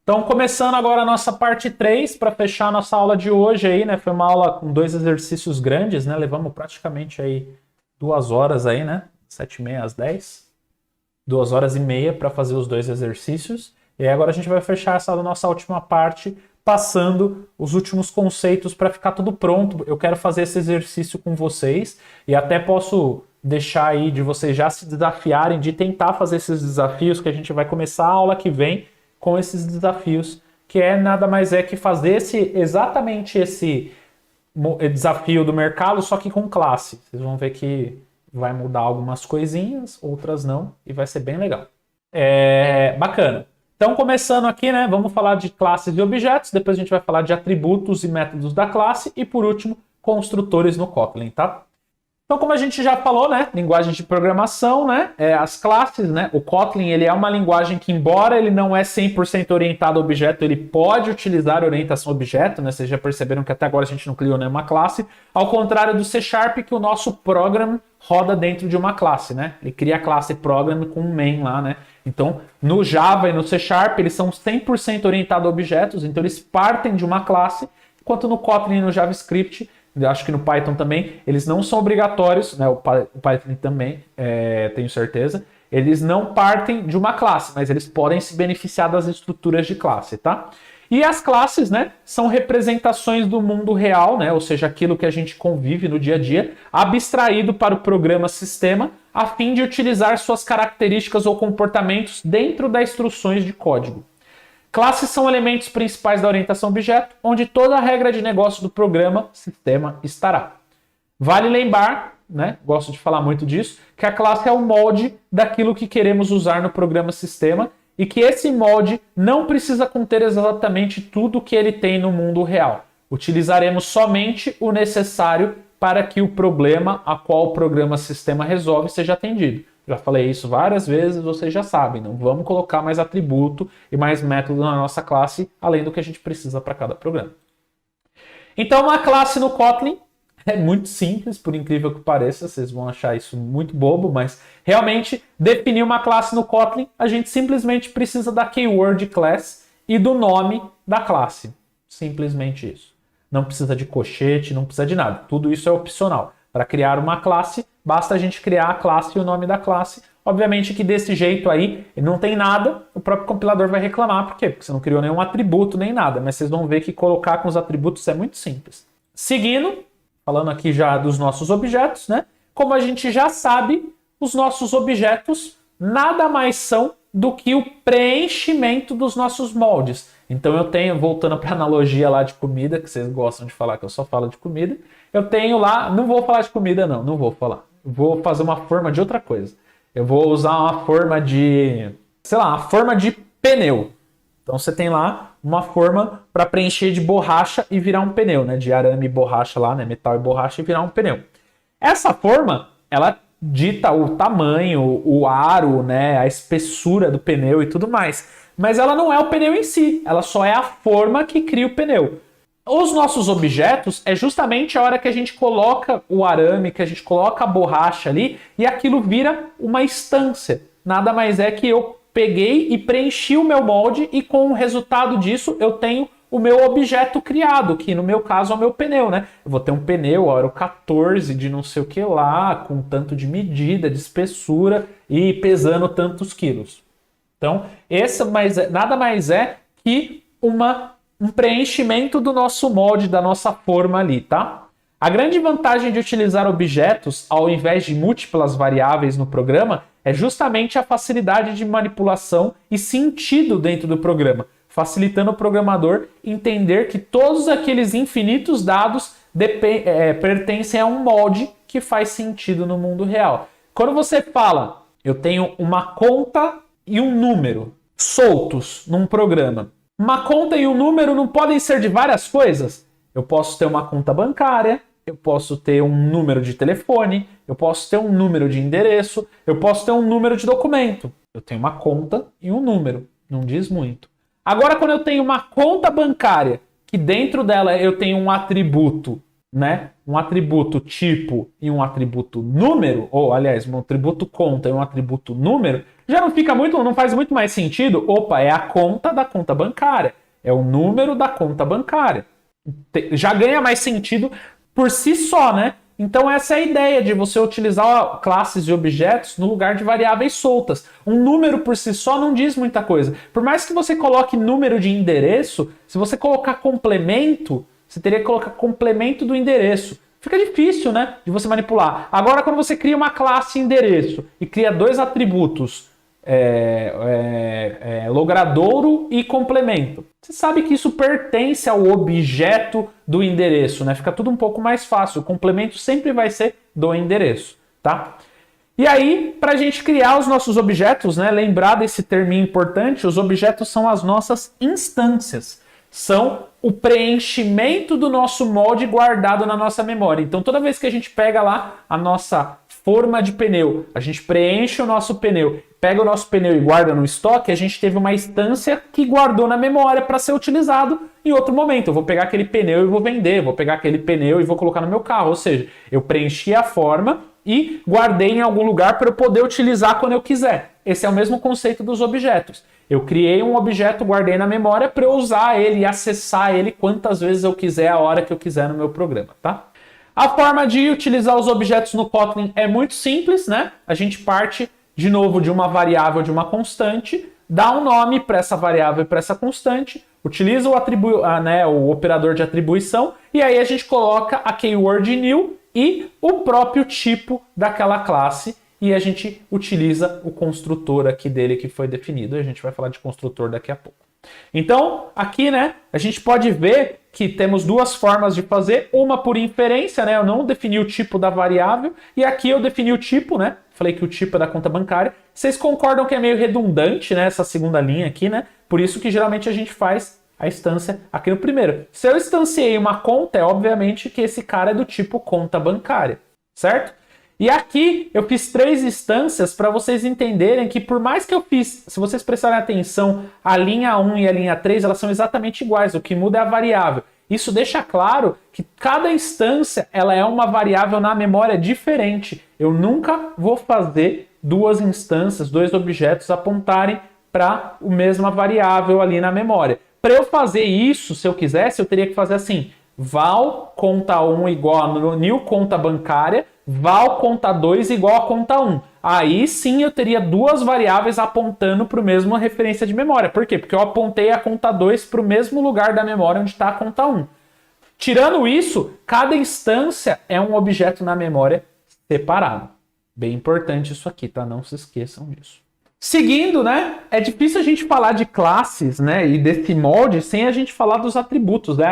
Então, começando agora a nossa parte 3, para fechar a nossa aula de hoje aí, né? Foi uma aula com 2 exercícios grandes, né? Levamos praticamente aí 2 horas aí, né? 7h30 às 10. 2 horas e meia para fazer os 2 exercícios. E aí agora a gente vai fechar essa nossa última parte, passando os últimos conceitos para ficar tudo pronto. Eu quero fazer esse exercício com vocês e até posso deixar aí de vocês já se desafiarem de tentar fazer esses desafios, que a gente vai começar a aula que vem com esses desafios, que é nada mais é que fazer exatamente esse desafio do mercado, só que com classe. Vocês vão ver que vai mudar algumas coisinhas, outras não, e vai ser bem legal. Bacana. Então, começando aqui, né, vamos falar de classes e objetos, depois a gente vai falar de atributos e métodos da classe, e por último, construtores no Kotlin, tá? Então, como a gente já falou, né, linguagem de programação, né, as classes, né, o Kotlin, ele é uma linguagem que, embora ele não é 100% orientado a objeto, ele pode utilizar orientação a objeto, né, vocês já perceberam que até agora a gente não criou nenhuma classe, ao contrário do C#, que o nosso program roda dentro de uma classe, né, ele cria a classe program com um main lá, né, então, no Java e no C#, eles são 100% orientados a objetos, então eles partem de uma classe, enquanto no Kotlin e no JavaScript, eu acho que no Python também, eles não são obrigatórios, né? O Python também, tenho certeza. Eles não partem de uma classe, mas eles podem se beneficiar das estruturas de classe, tá? E as classes, né, são representações do mundo real, né? Ou seja, aquilo que a gente convive no dia a dia, abstraído para o programa sistema, a fim de utilizar suas características ou comportamentos dentro das instruções de código. Classes são elementos principais da orientação objeto, onde toda a regra de negócio do programa sistema estará. Vale lembrar, né, gosto de falar muito disso, que a classe é o molde daquilo que queremos usar no programa sistema e que esse molde não precisa conter exatamente tudo que ele tem no mundo real. Utilizaremos somente o necessário para que o problema a qual o programa sistema resolve seja atendido. Já falei isso várias vezes, vocês já sabem. Não vamos colocar mais atributo e mais método na nossa classe, além do que a gente precisa para cada programa. Então, uma classe no Kotlin é muito simples, por incrível que pareça. Vocês vão achar isso muito bobo, mas realmente, definir uma classe no Kotlin, a gente simplesmente precisa da keyword class e do nome da classe. Simplesmente isso. Não precisa de colchete, não precisa de nada. Tudo isso é opcional. Para criar uma classe, basta a gente criar a classe e o nome da classe. Obviamente que desse jeito aí, não tem nada, o próprio compilador vai reclamar. Por quê? Porque você não criou nenhum atributo nem nada. Mas vocês vão ver que colocar com os atributos é muito simples. Seguindo, falando aqui já dos nossos objetos, né? Como a gente já sabe, os nossos objetos nada mais são do que o preenchimento dos nossos moldes. Então eu tenho, voltando para a analogia lá de comida, que vocês gostam de falar que eu só falo de comida, eu tenho lá, não vou falar de comida não vou falar. Vou fazer uma forma de outra coisa. Eu vou usar uma forma de, sei lá, uma forma de pneu. Então você tem lá uma forma para preencher de borracha e virar um pneu, né? De arame e borracha lá, né? Metal e borracha e virar um pneu. Essa forma, ela dita o tamanho, o aro, né? A espessura do pneu e tudo mais. Mas ela não é o pneu em si, ela só é a forma que cria o pneu. Os nossos objetos é justamente a hora que a gente coloca o arame, que a gente coloca a borracha ali e aquilo vira uma instância. Nada mais é que eu peguei e preenchi o meu molde e com o resultado disso eu tenho o meu objeto criado, que no meu caso é o meu pneu, né? Eu vou ter um pneu aro 14 de não sei o que lá, com tanto de medida, de espessura e pesando tantos quilos. Então, nada mais é que um preenchimento do nosso molde, da nossa forma ali, tá? A grande vantagem de utilizar objetos ao invés de múltiplas variáveis no programa é justamente a facilidade de manipulação e sentido dentro do programa, facilitando o programador entender que todos aqueles infinitos dados pertencem a um molde que faz sentido no mundo real. Quando você fala, eu tenho uma conta e um número soltos num programa. Uma conta e um número não podem ser de várias coisas. Eu posso ter uma conta bancária, eu posso ter um número de telefone, eu posso ter um número de endereço, eu posso ter um número de documento. Eu tenho uma conta e um número, não diz muito. Agora, quando eu tenho uma conta bancária, que dentro dela eu tenho um atributo né, um atributo tipo e um atributo número, ou aliás, um atributo conta e um atributo número, já não faz muito mais sentido. Opa, é a conta da conta bancária, é o número da conta bancária. Já ganha mais sentido por si só, né? Então essa é a ideia de você utilizar classes e objetos no lugar de variáveis soltas. Um número por si só não diz muita coisa. Por mais que você coloque número de endereço, se você colocar complemento, você teria que colocar complemento do endereço. Fica difícil, né, de você manipular. Agora, quando você cria uma classe endereço e cria dois atributos, logradouro e complemento, você sabe que isso pertence ao objeto do endereço, né? Fica tudo um pouco mais fácil. O complemento sempre vai ser do endereço, tá? E aí, para a gente criar os nossos objetos, né? Lembrar desse terminho importante, os objetos são as nossas instâncias. São o preenchimento do nosso molde guardado na nossa memória. Então, toda vez que a gente pega lá a nossa forma de pneu, a gente preenche o nosso pneu, pega o nosso pneu e guarda no estoque, a gente teve uma instância que guardou na memória para ser utilizado em outro momento. Eu vou pegar aquele pneu e vou vender, vou pegar aquele pneu e vou colocar no meu carro. Ou seja, eu preenchi a forma e guardei em algum lugar para eu poder utilizar quando eu quiser. Esse é o mesmo conceito dos objetos. Eu criei um objeto, guardei na memória para eu usar ele e acessar ele quantas vezes eu quiser, a hora que eu quiser no meu programa, tá? A forma de utilizar os objetos no Kotlin é muito simples, né? A gente parte, de novo, de uma variável, de uma constante, dá um nome para essa variável e para essa constante, utiliza o operador de atribuição e aí a gente coloca a keyword new e o próprio tipo daquela classe e a gente utiliza o construtor aqui dele que foi definido. A gente vai falar de construtor daqui a pouco. Então, aqui, né, a gente pode ver que temos duas formas de fazer, uma por inferência, né, eu não defini o tipo da variável, e aqui eu defini o tipo, né, falei que o tipo é da conta bancária. Vocês concordam que é meio redundante, né, essa segunda linha aqui, né, por isso que geralmente a gente faz a instância aqui no primeiro. Se eu instanciei uma conta, é obviamente que esse cara é do tipo conta bancária, certo? E aqui eu fiz 3 instâncias para vocês entenderem que por mais que eu fiz, se vocês prestarem atenção, a linha 1 e a linha 3, elas são exatamente iguais, o que muda é a variável. Isso deixa claro que cada instância ela é uma variável na memória diferente. Eu nunca vou fazer 2 instâncias, 2 objetos apontarem para a mesma variável ali na memória. Para eu fazer isso, se eu quisesse, eu teria que fazer assim, val conta 1 igual a new conta bancária, val conta 2 igual a conta 1. Aí sim eu teria 2 variáveis apontando para a mesma referência de memória. Por quê? Porque eu apontei a conta 2 para o mesmo lugar da memória onde está a conta 1. Tirando isso, cada instância é um objeto na memória separado. Bem importante isso aqui, tá? Não se esqueçam disso. Seguindo, né? É difícil a gente falar de classes, né? E desse molde sem a gente falar dos atributos, né?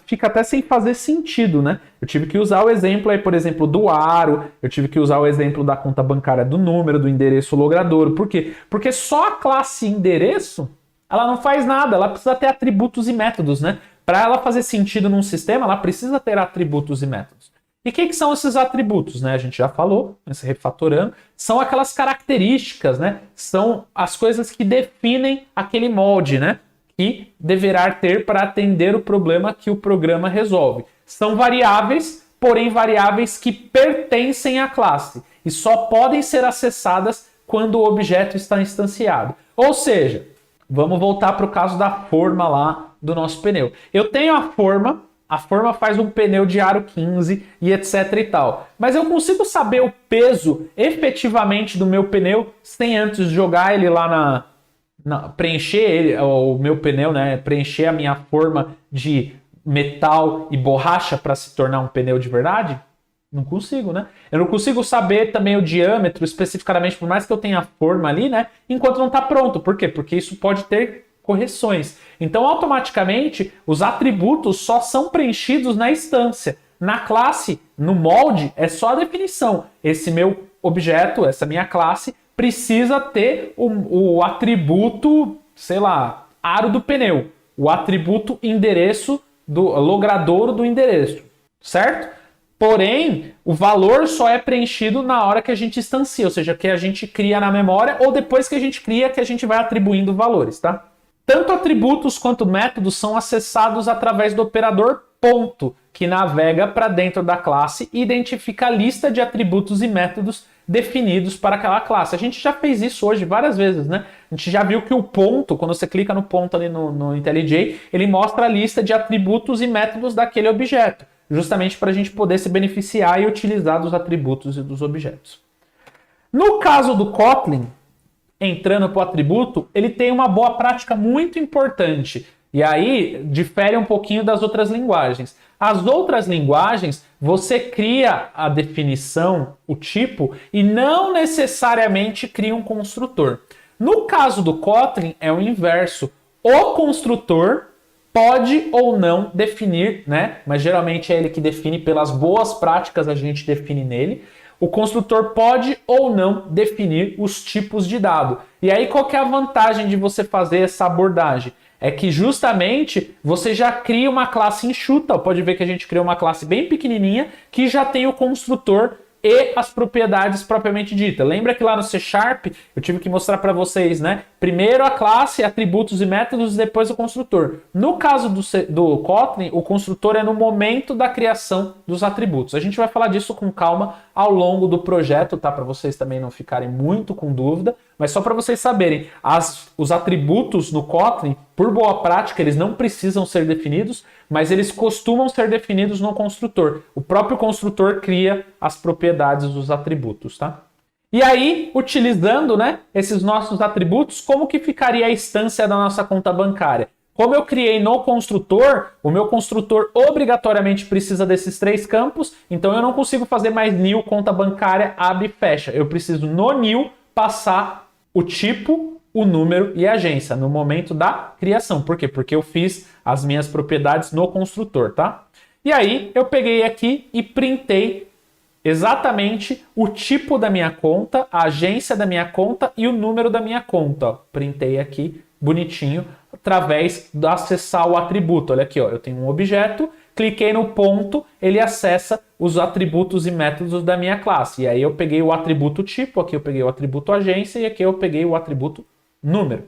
Fica até sem fazer sentido, né? Eu tive que usar o exemplo aí, por exemplo, do aro, eu tive que usar o exemplo da conta bancária do número, do endereço logradouro. Por quê? Porque só a classe endereço, ela não faz nada, ela precisa ter atributos e métodos, né? Para ela fazer sentido num sistema, ela precisa ter atributos e métodos. E o que são esses atributos, né? A gente já falou, nesse refatorando, são aquelas características, né? São as coisas que definem aquele molde, né? Que deverá ter para atender o problema que o programa resolve. São variáveis, porém variáveis que pertencem à classe e só podem ser acessadas quando o objeto está instanciado. Ou seja, vamos voltar para o caso da forma lá do nosso pneu. Eu tenho a forma faz um pneu de aro 15 e etc e tal. Mas eu consigo saber o peso efetivamente do meu pneu sem antes jogar ele lá preencher ele, o meu pneu, né? Preencher a minha forma de metal e borracha para se tornar um pneu de verdade? Não consigo, né? Eu não consigo saber também o diâmetro especificamente, por mais que eu tenha a forma ali, né? Enquanto não está pronto. Por quê? Porque isso pode ter correções. Então, automaticamente, os atributos só são preenchidos na instância. Na classe, no molde, é só a definição. Esse meu objeto, essa minha classe, precisa ter o atributo, sei lá, aro do pneu. O atributo endereço, do logradouro do endereço. Certo? Porém, o valor só é preenchido na hora que a gente instancia, ou seja, que a gente cria na memória ou depois que a gente cria, que a gente vai atribuindo valores, tá? Tanto atributos quanto métodos são acessados através do operador ponto que navega para dentro da classe e identifica a lista de atributos e métodos definidos para aquela classe. A gente já fez isso hoje várias vezes, né? A gente já viu que o ponto, quando você clica no ponto ali no IntelliJ, ele mostra a lista de atributos e métodos daquele objeto, justamente para a gente poder se beneficiar e utilizar dos atributos e dos objetos. No caso do Kotlin, entrando para o atributo, ele tem uma boa prática muito importante. E aí, difere um pouquinho das outras linguagens. As outras linguagens, você cria a definição, o tipo, e não necessariamente cria um construtor. No caso do Kotlin, é o inverso. O construtor pode ou não definir, né? Mas geralmente é ele que define, pelas boas práticas a gente define nele. O construtor pode ou não definir os tipos de dado. E aí, qual que é a vantagem de você fazer essa abordagem? É que justamente você já cria uma classe enxuta. Pode ver que a gente criou uma classe bem pequenininha que já tem o construtor e as propriedades propriamente ditas. Lembra que lá no C# eu tive que mostrar para vocês, né? Primeiro a classe, atributos e métodos, e depois o construtor. No caso do Kotlin, o construtor é no momento da criação dos atributos. A gente vai falar disso com calma ao longo do projeto, tá? Para vocês também não ficarem muito com dúvida. Mas só para vocês saberem, os atributos no Kotlin, por boa prática, eles não precisam ser definidos, mas eles costumam ser definidos no construtor. O próprio construtor cria as propriedades dos atributos, tá? E aí, utilizando, né, esses nossos atributos, como que ficaria a instância da nossa conta bancária? Como eu criei no construtor, o meu construtor obrigatoriamente precisa desses 3 campos, então eu não consigo fazer mais new conta bancária abre e fecha. Eu preciso no new passar o tipo, o número e a agência no momento da criação. Por quê? Porque eu fiz as minhas propriedades no construtor, tá? E aí eu peguei aqui e printei exatamente o tipo da minha conta, a agência da minha conta e o número da minha conta. Ó, printei aqui bonitinho através de acessar o atributo. Olha aqui, ó, eu tenho um objeto, cliquei no ponto, ele acessa os atributos e métodos da minha classe. E aí eu peguei o atributo tipo, aqui eu peguei o atributo agência e aqui eu peguei o atributo número.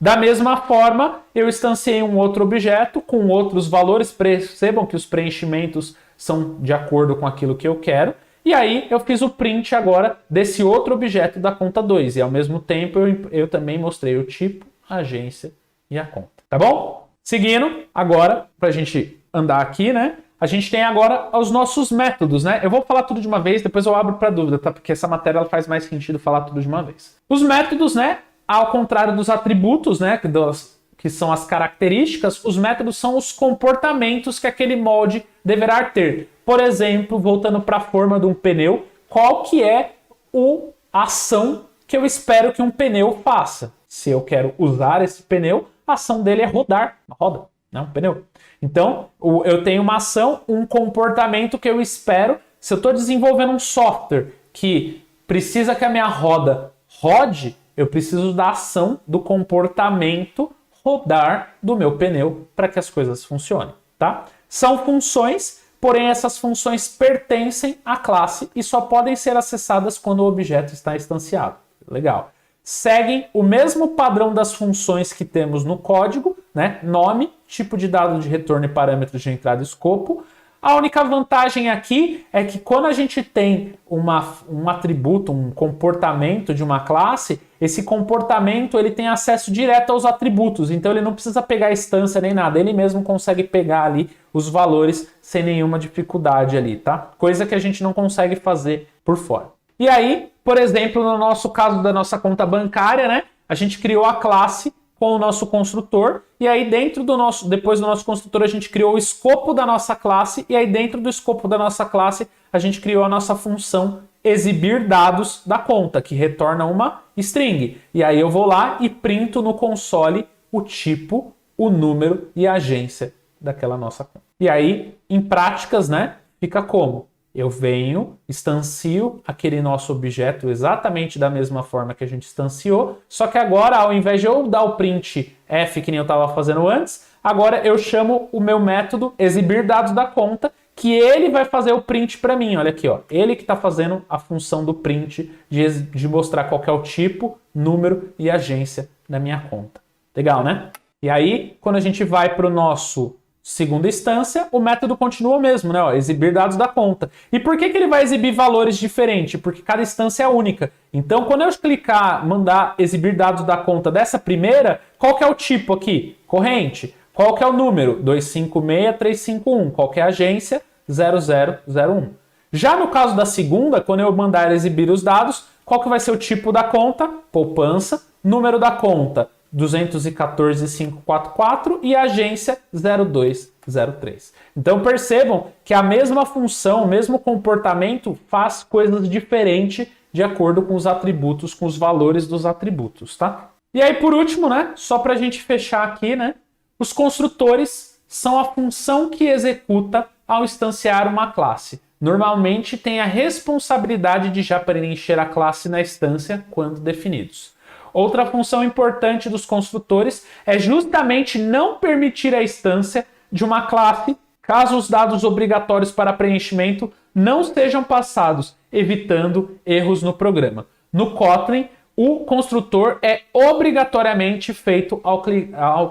Da mesma forma, eu instanciei um outro objeto com outros valores. Percebam que os preenchimentos são de acordo com aquilo que eu quero. E aí eu fiz o print agora desse outro objeto da conta 2. E ao mesmo tempo eu também mostrei o tipo, a agência e a conta. Tá bom? Seguindo, agora, para a gente andar aqui, né? A gente tem agora os nossos métodos, né? Eu vou falar tudo de uma vez, depois eu abro para dúvida, tá? Porque essa matéria ela faz mais sentido falar tudo de uma vez. Os métodos, né? Ao contrário dos atributos, né? Que são as características, os métodos são os comportamentos que aquele molde deverá ter. Por exemplo, voltando para a forma de um pneu, qual que é a ação que eu espero que um pneu faça? Se eu quero usar esse pneu, a ação dele é rodar. Uma roda, não um pneu. Então, eu tenho uma ação, um comportamento que eu espero. Se eu estou desenvolvendo um software que precisa que a minha roda rode, eu preciso da ação, do comportamento rodar do meu pneu para que as coisas funcionem, tá? São funções, porém essas funções pertencem à classe e só podem ser acessadas quando o objeto está instanciado. Legal. Seguem o mesmo padrão das funções que temos no código, né? Nome, tipo de dado de retorno e parâmetros de entrada e escopo. A única vantagem aqui é que quando a gente tem um atributo, um comportamento de uma classe, esse comportamento ele tem acesso direto aos atributos, então ele não precisa pegar a instância nem nada, ele mesmo consegue pegar ali os valores sem nenhuma dificuldade ali, tá? Coisa que a gente não consegue fazer por fora. E aí, por exemplo, no nosso caso da nossa conta bancária, né? A gente criou a classe com o nosso construtor, e aí depois do nosso construtor a gente criou o escopo da nossa classe, e aí dentro do escopo da nossa classe a gente criou a nossa função exibir dados da conta, que retorna uma string. E aí eu vou lá e printo no console o tipo, o número e a agência daquela nossa conta. E aí, em práticas, né, fica como? Eu venho, instancio aquele nosso objeto exatamente da mesma forma que a gente instanciou, só que agora, ao invés de eu dar o print f que nem eu estava fazendo antes, agora eu chamo o meu método exibir dados da conta, que ele vai fazer o print para mim. Olha aqui, ó, ele que está fazendo a função do print de mostrar qual que é o tipo, número e agência da minha conta. Legal, né? E aí, quando a gente vai para o nosso Segunda instância, o método continua o mesmo, né? Ó, exibir dados da conta. E por que ele vai exibir valores diferentes? Porque cada instância é única. Então, quando eu clicar, mandar exibir dados da conta dessa primeira, qual que é o tipo aqui? Corrente. Qual que é o número? 256351. Qual que é a agência? 0001. Já no caso da segunda, quando eu mandar exibir os dados, qual que vai ser o tipo da conta? Poupança. Número da conta? 214.544 e a agência 0203. Então percebam que a mesma função, o mesmo comportamento faz coisas diferentes de acordo com os atributos, com os valores dos atributos, tá? E aí por último, né, só para a gente fechar aqui, né, os construtores são a função que executa ao instanciar uma classe. Normalmente tem a responsabilidade de já preencher a classe na instância quando definidos. Outra função importante dos construtores é justamente não permitir a instância de uma classe caso os dados obrigatórios para preenchimento não sejam passados, evitando erros no programa. No Kotlin, o construtor é obrigatoriamente feito ao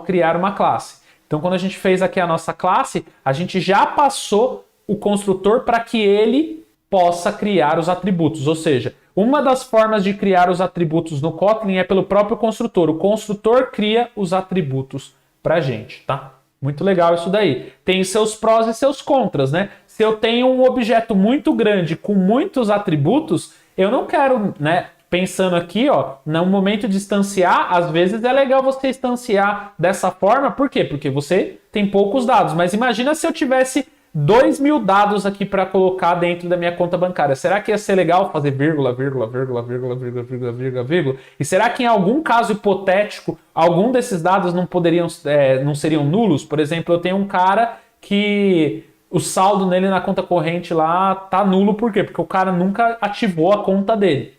criar uma classe. Então, quando a gente fez aqui a nossa classe, a gente já passou o construtor para que ele possa criar os atributos, ou seja, uma das formas de criar os atributos no Kotlin é pelo próprio construtor. O construtor cria os atributos pra gente, tá? Muito legal isso daí. Tem seus prós e seus contras, né? Se eu tenho um objeto muito grande com muitos atributos, eu não quero, né? Pensando aqui, ó, no momento de instanciar, às vezes é legal você instanciar dessa forma. Por quê? Porque você tem poucos dados. Mas imagina se eu tivesse 2.000 dados aqui para colocar dentro da minha conta bancária. Será que ia ser legal fazer vírgula, vírgula, vírgula, vírgula, vírgula, vírgula, vírgula, vírgula? E será que em algum caso hipotético, algum desses dados não seriam nulos? Por exemplo, eu tenho um cara que o saldo nele na conta corrente lá tá nulo. Por quê? Porque o cara nunca ativou a conta dele.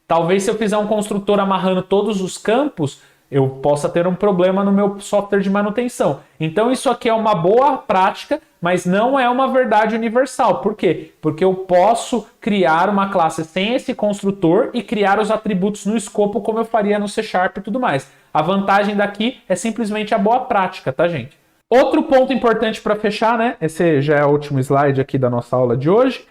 Talvez se eu fizer um construtor amarrando todos os campos, eu possa ter um problema no meu software de manutenção. Então isso aqui é uma boa prática, mas não é uma verdade universal. Por quê? Porque eu posso criar uma classe sem esse construtor e criar os atributos no escopo como eu faria no C# e tudo mais. A vantagem daqui é simplesmente a boa prática, tá, gente? Outro ponto importante para fechar, né? Esse já é o último slide aqui da nossa aula de hoje.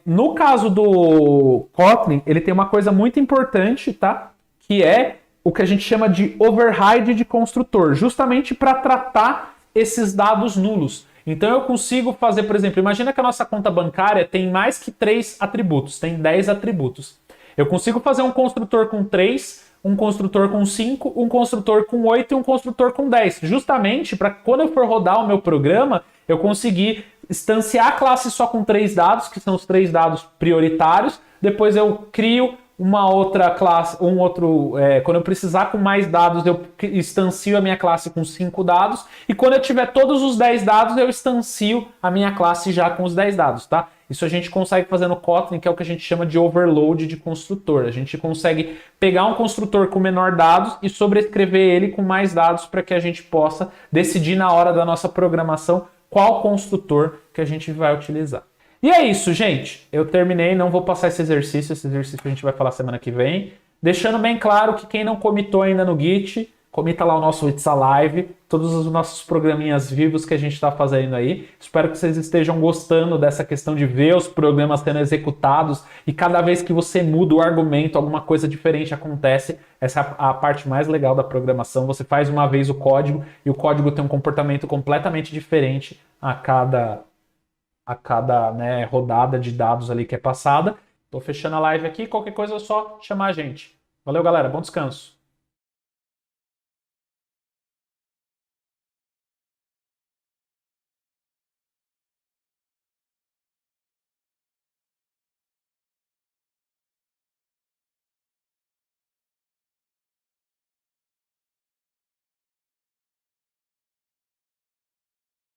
No caso do Kotlin, ele tem uma coisa muito importante, tá? Que é o que a gente chama de override de construtor, justamente para tratar esses dados nulos. Então eu consigo fazer, por exemplo, imagina que a nossa conta bancária tem mais que 3 atributos, tem 10 atributos. Eu consigo fazer um construtor com 3, um construtor com 5, um construtor com 8 e um construtor com 10, justamente para quando eu for rodar o meu programa, eu conseguir instanciar a classe só com 3 dados, que são os 3 dados prioritários, depois eu crio uma outra classe, quando eu precisar com mais dados, eu instancio a minha classe com 5 dados, e quando eu tiver todos os 10 dados, eu instancio a minha classe já com os 10 dados, tá? Isso a gente consegue fazer no Kotlin, que é o que a gente chama de overload de construtor. A gente consegue pegar um construtor com menor dados e sobrescrever ele com mais dados para que a gente possa decidir na hora da nossa programação qual construtor que a gente vai utilizar. E é isso, gente. Eu terminei, não vou passar esse exercício a gente vai falar semana que vem. Deixando bem claro que quem não comitou ainda no Git, comita lá o nosso It's Alive, todos os nossos programinhas vivos que a gente está fazendo aí. Espero que vocês estejam gostando dessa questão de ver os programas sendo executados e cada vez que você muda o argumento, alguma coisa diferente acontece. Essa é a parte mais legal da programação. Você faz uma vez o código e o código tem um comportamento completamente diferente a cada rodada de dados ali que é passada. Tô fechando a live aqui, qualquer coisa é só chamar a gente. Valeu, galera, bom descanso.